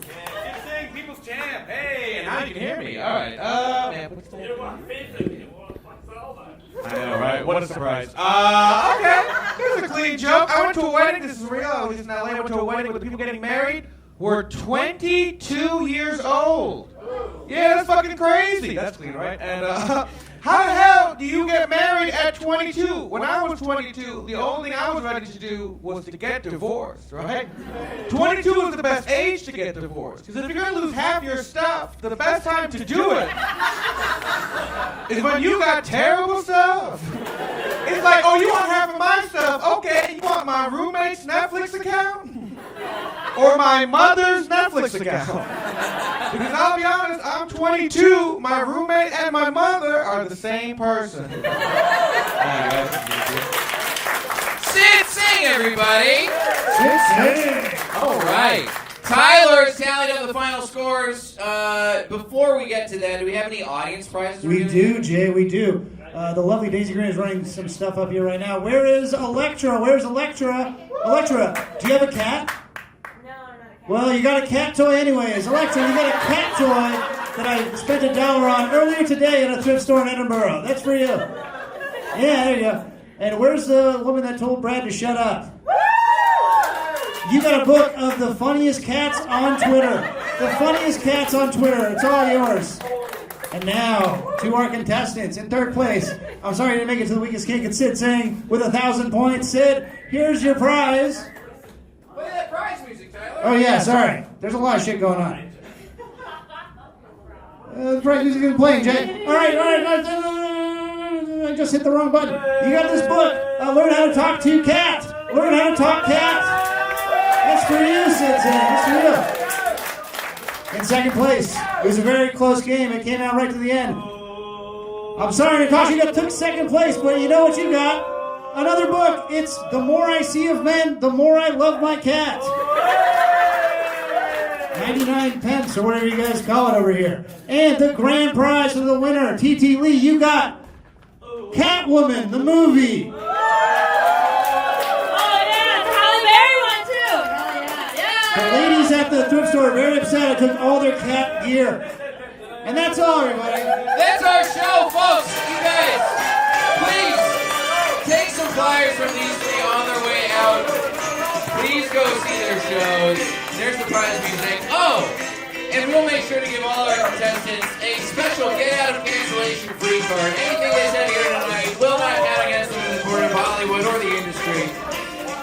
N: Yeah, Sid Singh, people's champ. Hey, and now you can hear me. All right.
A: You're my favorite.
N: I know, right? What a surprise. Okay. Here's a clean joke. I went to a wedding. This is real. I was in LA. I went to a wedding with people getting married. We're 22 years old. Yeah, that's fucking crazy. That's clean, right? And how the hell do you get married at 22? When I was 22, the only thing I was ready to do was to get divorced, right? 22 is the best age to get divorced. Because if you're going to lose half your stuff, the best time to do it is when you got terrible stuff. It's like, oh, you want half of my stuff? Okay, you want my roommate's Netflix account? Or my mother's Netflix account? Because I'll be honest, I'm 22, my roommate and my mother are the same person.
H: Sid Singh, everybody.
I: Sid Singh.
H: All right. Tyler has tallied up the final scores. Before we get to that, do we have any audience prizes?
I: We do, Jay, we do. The lovely Daisy Green is running some stuff up here right now. Where is Electra? Where's Electra? Electra, do you have a cat? No, not a cat. Well, you got a cat toy anyways. Electra, you got a cat toy that I spent $1 on earlier today at a thrift store in Edinburgh. That's for you. Yeah, there you go. And where's the woman that told Brad to shut up? You got a book of the funniest cats on Twitter. The funniest cats on Twitter. It's all yours. And now, to our contestants. In third place, I'm sorry you didn't make it to the weakest cake, it's Sid Singh with 1,000 points. Sid, here's your prize.
H: Play that prize music, Tyler.
I: Oh yeah, sorry. There's a lot of shit going on. The prize music isn't playing, Jay. All right. I just hit the wrong button. You got this book, Learn How to Talk to Cat. Learn How to Talk Cat. That's for you, Sid Singh. That's for you. In second place, it was a very close game. It came out right to the end. I'm sorry, Natasha, you took second place, but you know what you got? Another book. It's The More I See of Men, the More I Love My Cat. 99 pence, or whatever you guys call it over here. And the grand prize for the winner, Titi Lee, you got Catwoman, the movie. The ladies at the thrift store are very upset I took all their cat gear. And that's all, everybody.
H: That's our show, folks. You guys, please take some flyers from these three on their way out. Please go see their shows. There's the prize music. Oh, and we'll make sure to give all our contestants a special get-out-of-cancellation free card. Anything they said here tonight will not count against them in the court of Hollywood or the industry.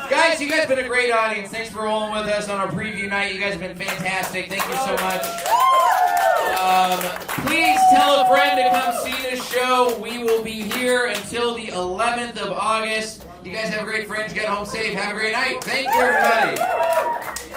H: Guys, you guys have been a great audience. Thanks for rolling with us on our preview night. You guys have been fantastic. Thank you so much. Please tell a friend to come see this show. We will be here until the 11th of August. You guys have a great Fringe. Get home safe. Have a great night. Thank you, everybody.